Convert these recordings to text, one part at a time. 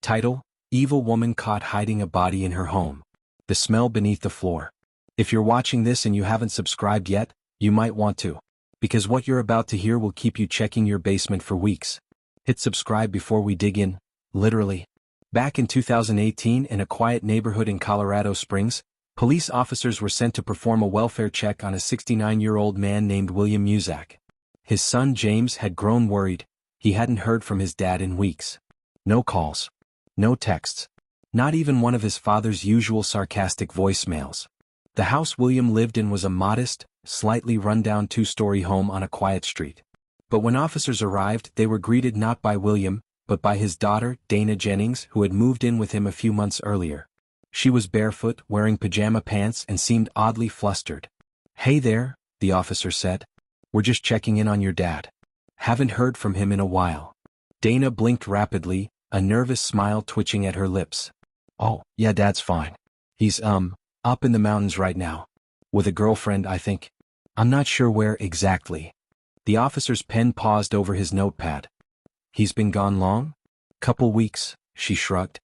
Title: Evil woman caught hiding a body in her home. The smell beneath the floor. If you're watching this and you haven't subscribed yet, you might want to. Because what you're about to hear will keep you checking your basement for weeks. Hit subscribe before we dig in, literally. Back in 2018, in a quiet neighborhood in Colorado Springs, police officers were sent to perform a welfare check on a 69-year-old man named William Muzak. His son James had grown worried. He hadn't heard from his dad in weeks. No calls. No texts. Not even one of his father's usual sarcastic voicemails. The house William lived in was a modest, slightly run-down two-story home on a quiet street. But when officers arrived, they were greeted not by William, but by his daughter, Dana Jennings, who had moved in with him a few months earlier. She was barefoot, wearing pajama pants, and seemed oddly flustered. "Hey there," the officer said. "We're just checking in on your dad. Haven't heard from him in a while." Dana blinked rapidly, a nervous smile twitching at her lips. "Oh, yeah, Dad's fine. He's, up in the mountains right now. With a girlfriend, I think. I'm not sure where exactly." The officer's pen paused over his notepad. "He's been gone long?" "Couple weeks," she shrugged.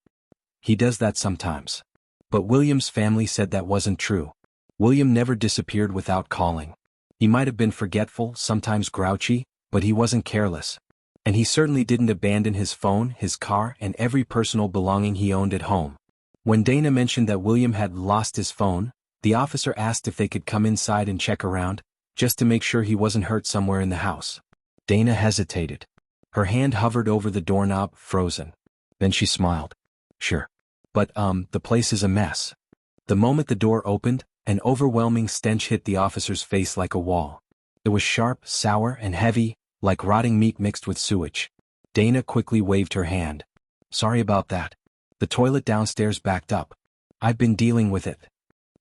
"He does that sometimes." But William's family said that wasn't true. William never disappeared without calling. He might have been forgetful, sometimes grouchy, but he wasn't careless. And he certainly didn't abandon his phone, his car, and every personal belonging he owned at home. When Dana mentioned that William had lost his phone, the officer asked if they could come inside and check around, just to make sure he wasn't hurt somewhere in the house. Dana hesitated. Her hand hovered over the doorknob, frozen. Then she smiled. "Sure. But, the place is a mess." The moment the door opened, an overwhelming stench hit the officer's face like a wall. It was sharp, sour, and heavy, like rotting meat mixed with sewage. Dana quickly waved her hand. "Sorry about that. The toilet downstairs backed up. I've been dealing with it."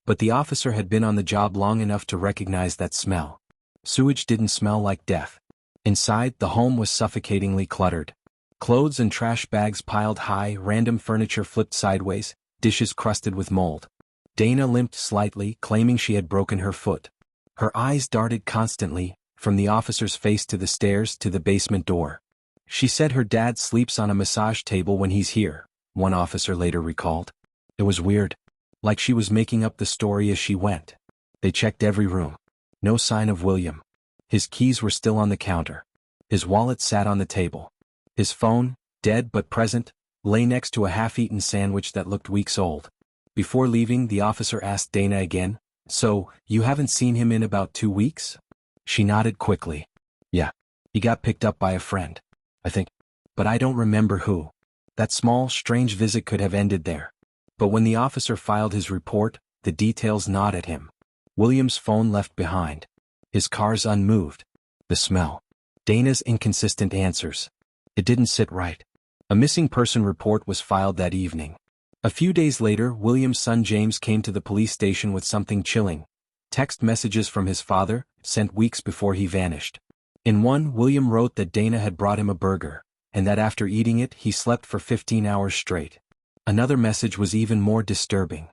But the officer had been on the job long enough to recognize that smell. Sewage didn't smell like death. Inside, the home was suffocatingly cluttered. Clothes and trash bags piled high, random furniture flipped sideways, dishes crusted with mold. Dana limped slightly, claiming she had broken her foot. Her eyes darted constantly, from the officer's face to the stairs to the basement door. "She said her dad sleeps on a massage table when he's here," one officer later recalled. "It was weird. Like she was making up the story as she went." They checked every room. No sign of William. His keys were still on the counter. His wallet sat on the table. His phone, dead but present, lay next to a half-eaten sandwich that looked weeks old. Before leaving, the officer asked Dana again, "So, you haven't seen him in about 2 weeks?" She nodded quickly. "Yeah. He got picked up by a friend, I think. But I don't remember who." That small, strange visit could have ended there. But when the officer filed his report, the details gnawed at him. William's phone left behind. His car's unmoved. The smell. Dana's inconsistent answers. It didn't sit right. A missing person report was filed that evening. A few days later, William's son James came to the police station with something chilling. Text messages from his father, sent weeks before he vanished. In one, William wrote that Dana had brought him a burger, and that after eating it, he slept for 15 hours straight. Another message was even more disturbing.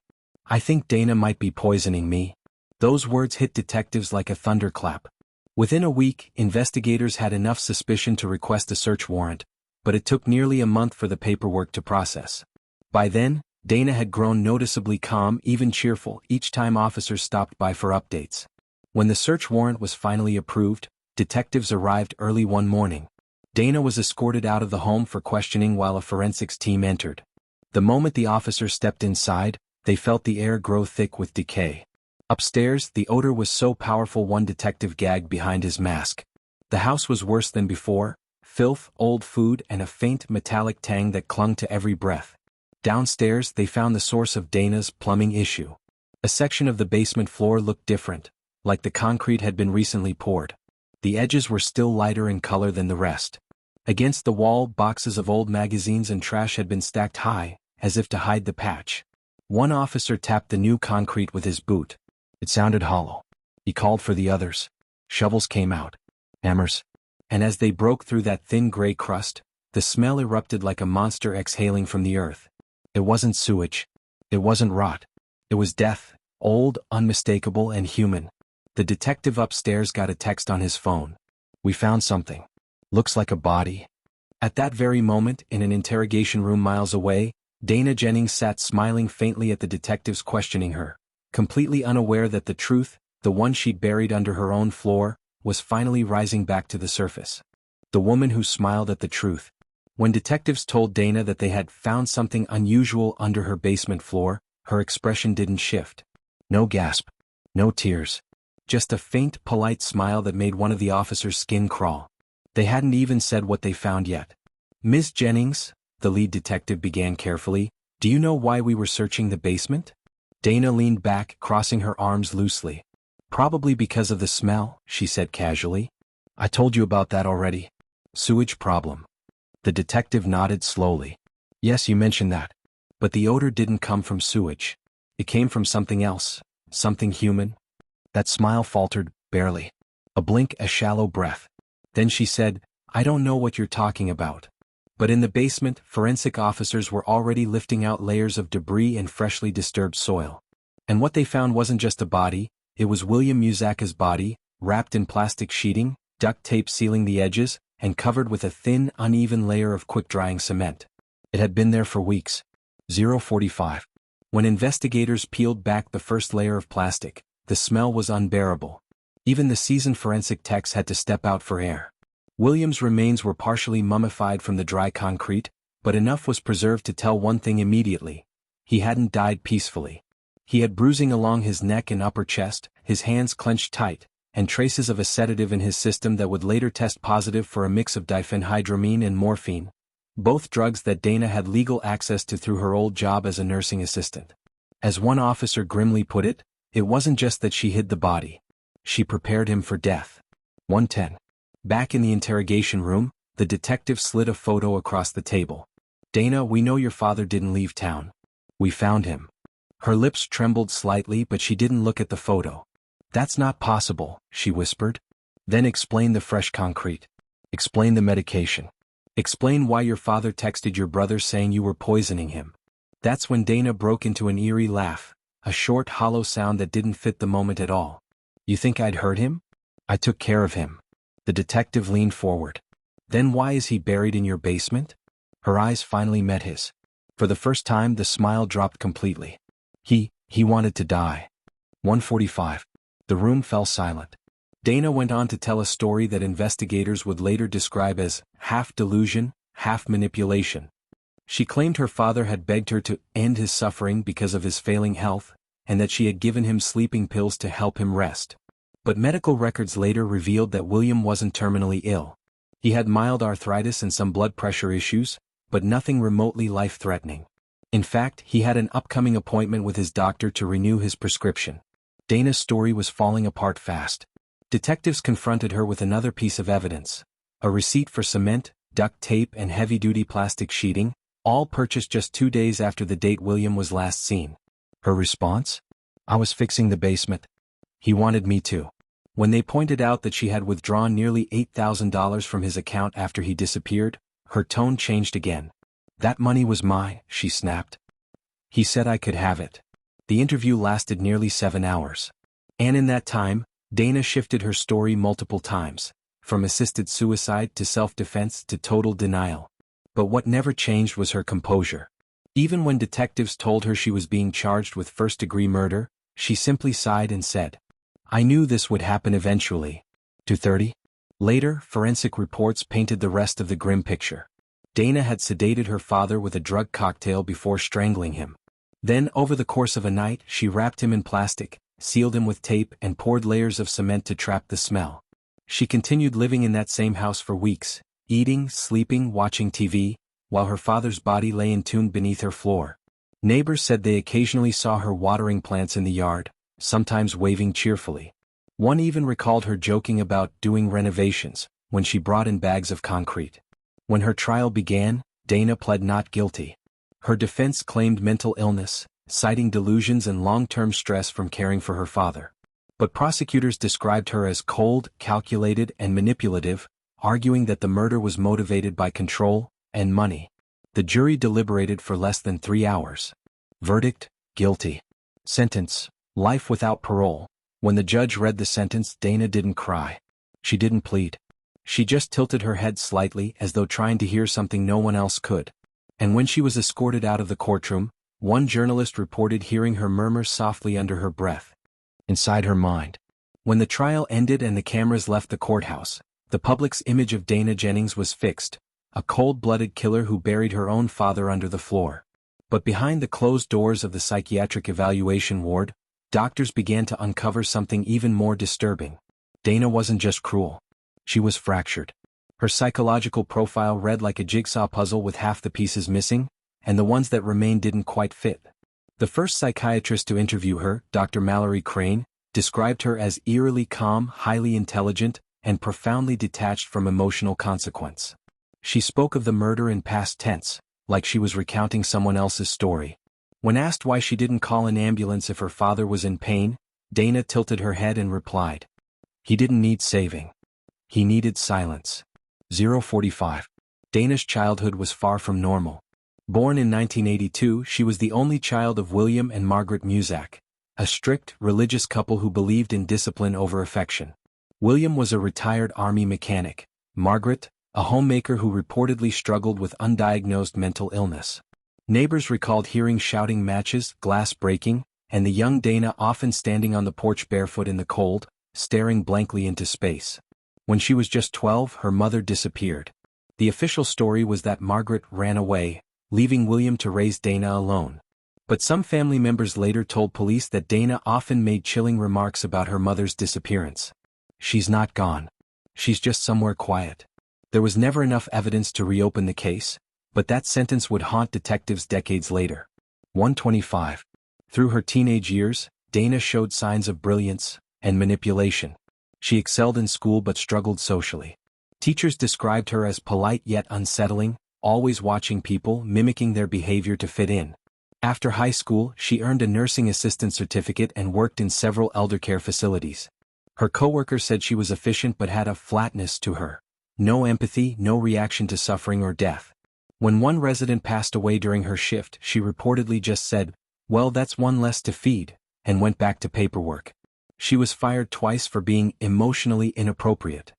"I think Dana might be poisoning me." Those words hit detectives like a thunderclap. Within a week, investigators had enough suspicion to request a search warrant, but it took nearly a month for the paperwork to process. By then, Dana had grown noticeably calm, even cheerful, each time officers stopped by for updates. When the search warrant was finally approved, detectives arrived early one morning. Dana was escorted out of the home for questioning while a forensics team entered. The moment the officers stepped inside, they felt the air grow thick with decay. Upstairs, the odor was so powerful one detective gagged behind his mask. The house was worse than before: filth, old food, and a faint metallic tang that clung to every breath. Downstairs, they found the source of Dana's plumbing issue. A section of the basement floor looked different, like the concrete had been recently poured. The edges were still lighter in color than the rest. Against the wall, boxes of old magazines and trash had been stacked high, as if to hide the patch. One officer tapped the new concrete with his boot. It sounded hollow. He called for the others. Shovels came out. Hammers. And as they broke through that thin gray crust, the smell erupted like a monster exhaling from the earth. It wasn't sewage. It wasn't rot. It was death, old, unmistakable, and human. The detective upstairs got a text on his phone. "We found something. Looks like a body." At that very moment, in an interrogation room miles away, Dana Jennings sat smiling faintly at the detectives questioning her, completely unaware that the truth, the one she'd buried under her own floor, was finally rising back to the surface. The woman who smiled at the truth. When detectives told Dana that they had found something unusual under her basement floor, her expression didn't shift. No gasp. No tears. Just a faint, polite smile that made one of the officers' skin crawl. They hadn't even said what they found yet. "Miss Jennings," the lead detective began carefully, "do you know why we were searching the basement?" Dana leaned back, crossing her arms loosely. "Probably because of the smell," she said casually. "I told you about that already. Sewage problem." The detective nodded slowly. "Yes, you mentioned that. But the odor didn't come from sewage. It came from something else, something human." That smile faltered, barely. A blink, a shallow breath. Then she said, "I don't know what you're talking about." But in the basement, forensic officers were already lifting out layers of debris and freshly disturbed soil. And what they found wasn't just a body, it was William Musaka's body, wrapped in plastic sheeting, duct tape sealing the edges, and covered with a thin, uneven layer of quick-drying cement. It had been there for weeks. 0:45. When investigators peeled back the first layer of plastic, the smell was unbearable. Even the seasoned forensic techs had to step out for air. William's remains were partially mummified from the dry concrete, but enough was preserved to tell one thing immediately. He hadn't died peacefully. He had bruising along his neck and upper chest, his hands clenched tight, and traces of a sedative in his system that would later test positive for a mix of diphenhydramine and morphine, both drugs that Dana had legal access to through her old job as a nursing assistant. As one officer grimly put it, it wasn't just that she hid the body. She prepared him for death. 1:10. Back in the interrogation room, the detective slid a photo across the table. "Dana, we know your father didn't leave town. We found him." Her lips trembled slightly, but she didn't look at the photo. "That's not possible," she whispered. "Then explain the fresh concrete. Explain the medication. Explain why your father texted your brother saying you were poisoning him." That's when Dana broke into an eerie laugh, a short, hollow sound that didn't fit the moment at all. "You think I'd hurt him? I took care of him." The detective leaned forward. "Then why is he buried in your basement?" Her eyes finally met his. For the first time, the smile dropped completely. He wanted to die." 1:45. The room fell silent. Dana went on to tell a story that investigators would later describe as half delusion, half manipulation. She claimed her father had begged her to end his suffering because of his failing health, and that she had given him sleeping pills to help him rest. But medical records later revealed that William wasn't terminally ill. He had mild arthritis and some blood pressure issues, but nothing remotely life-threatening. In fact, he had an upcoming appointment with his doctor to renew his prescription. Dana's story was falling apart fast. Detectives confronted her with another piece of evidence. A receipt for cement, duct tape and heavy-duty plastic sheeting, all purchased just 2 days after the date William was last seen. Her response? "I was fixing the basement. He wanted me to." When they pointed out that she had withdrawn nearly $8,000 from his account after he disappeared, her tone changed again. "That money was mine," she snapped. "He said I could have it." The interview lasted nearly 7 hours. And in that time, Dana shifted her story multiple times, from assisted suicide to self-defense to total denial. But what never changed was her composure. Even when detectives told her she was being charged with first-degree murder, she simply sighed and said, "I knew this would happen eventually." 2:30. Later, forensic reports painted the rest of the grim picture. Dana had sedated her father with a drug cocktail before strangling him. Then, over the course of a night, she wrapped him in plastic, sealed him with tape, and poured layers of cement to trap the smell. She continued living in that same house for weeks, eating, sleeping, watching TV, while her father's body lay entombed beneath her floor. Neighbors said they occasionally saw her watering plants in the yard, sometimes waving cheerfully. One even recalled her joking about doing renovations, when she brought in bags of concrete. When her trial began, Dana pled not guilty. Her defense claimed mental illness, citing delusions and long-term stress from caring for her father. But prosecutors described her as cold, calculated, and manipulative, arguing that the murder was motivated by control and money. The jury deliberated for less than 3 hours. Verdict: guilty. Sentence: life without parole. When the judge read the sentence, Dana didn't cry. She didn't plead. She just tilted her head slightly as though trying to hear something no one else could. And when she was escorted out of the courtroom, one journalist reported hearing her murmur softly under her breath. Inside her mind. When the trial ended and the cameras left the courthouse, the public's image of Dana Jennings was fixed, a cold-blooded killer who buried her own father under the floor. But behind the closed doors of the psychiatric evaluation ward, doctors began to uncover something even more disturbing. Dana wasn't just cruel. She was fractured. Her psychological profile read like a jigsaw puzzle with half the pieces missing, and the ones that remained didn't quite fit. The first psychiatrist to interview her, Dr. Mallory Crane, described her as eerily calm, highly intelligent, and profoundly detached from emotional consequence. She spoke of the murder in past tense, like she was recounting someone else's story. When asked why she didn't call an ambulance if her father was in pain, Dana tilted her head and replied, "He didn't need saving. He needed silence." 045. Dana's childhood was far from normal. Born in 1982, she was the only child of William and Margaret Muzak, a strict, religious couple who believed in discipline over affection. William was a retired army mechanic. Margaret, a homemaker who reportedly struggled with undiagnosed mental illness. Neighbors recalled hearing shouting matches, glass breaking, and the young Dana often standing on the porch barefoot in the cold, staring blankly into space. When she was just 12, her mother disappeared. The official story was that Margaret ran away, leaving William to raise Dana alone. But some family members later told police that Dana often made chilling remarks about her mother's disappearance. "She's not gone. She's just somewhere quiet." There was never enough evidence to reopen the case, but that sentence would haunt detectives decades later. 125. Through her teenage years, Dana showed signs of brilliance and manipulation. She excelled in school but struggled socially. Teachers described her as polite yet unsettling, always watching people, mimicking their behavior to fit in. After high school, she earned a nursing assistant certificate and worked in several eldercare facilities. Her coworkers said she was efficient but had a flatness to her. No empathy, no reaction to suffering or death. When one resident passed away during her shift, she reportedly just said, "Well, that's one less to feed," and went back to paperwork. She was fired twice for being emotionally inappropriate.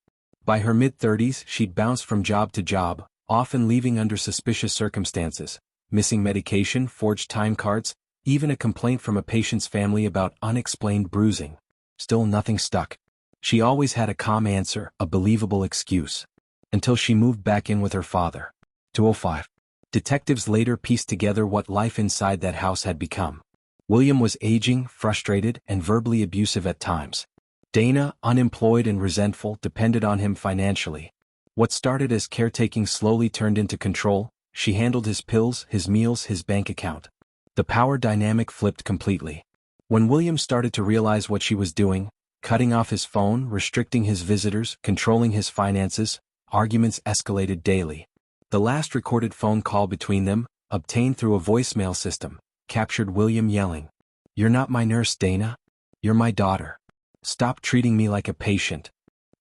By her mid-30s, she'd bounced from job to job, often leaving under suspicious circumstances, missing medication, forged time cards, even a complaint from a patient's family about unexplained bruising. Still nothing stuck. She always had a calm answer, a believable excuse. Until she moved back in with her father. 205. Detectives later pieced together what life inside that house had become. William was aging, frustrated, and verbally abusive at times. Dana, unemployed and resentful, depended on him financially. What started as caretaking slowly turned into control. She handled his pills, his meals, his bank account. The power dynamic flipped completely. When William started to realize what she was doing, cutting off his phone, restricting his visitors, controlling his finances, arguments escalated daily. The last recorded phone call between them, obtained through a voicemail system, captured William yelling, "You're not my nurse, Dana. You're my daughter. Stop treating me like a patient."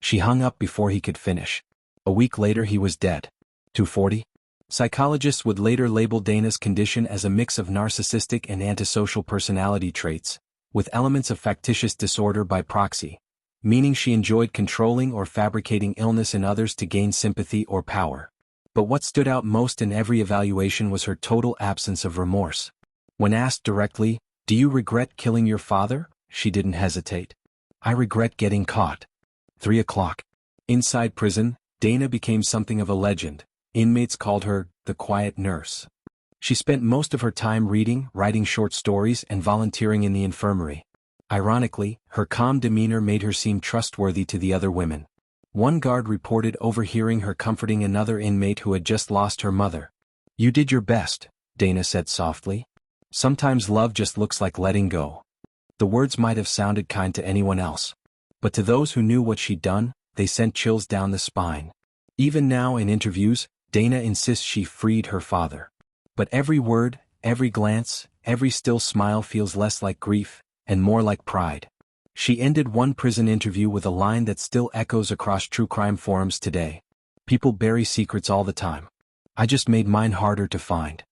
She hung up before he could finish. A week later he was dead. 240. Psychologists would later label Dana's condition as a mix of narcissistic and antisocial personality traits, with elements of factitious disorder by proxy, meaning she enjoyed controlling or fabricating illness in others to gain sympathy or power. But what stood out most in every evaluation was her total absence of remorse. When asked directly, "Do you regret killing your father?" she didn't hesitate. "I regret getting caught." 3 o'clock. Inside prison, Dana became something of a legend. Inmates called her the quiet nurse. She spent most of her time reading, writing short stories, and volunteering in the infirmary. Ironically, her calm demeanor made her seem trustworthy to the other women. One guard reported overhearing her comforting another inmate who had just lost her mother. "You did your best," Dana said softly. "Sometimes love just looks like letting go." The words might have sounded kind to anyone else. But to those who knew what she'd done, they sent chills down the spine. Even now in interviews, Dana insists she freed her father. But every word, every glance, every still smile feels less like grief, and more like pride. She ended one prison interview with a line that still echoes across true crime forums today. "People bury secrets all the time. I just made mine harder to find."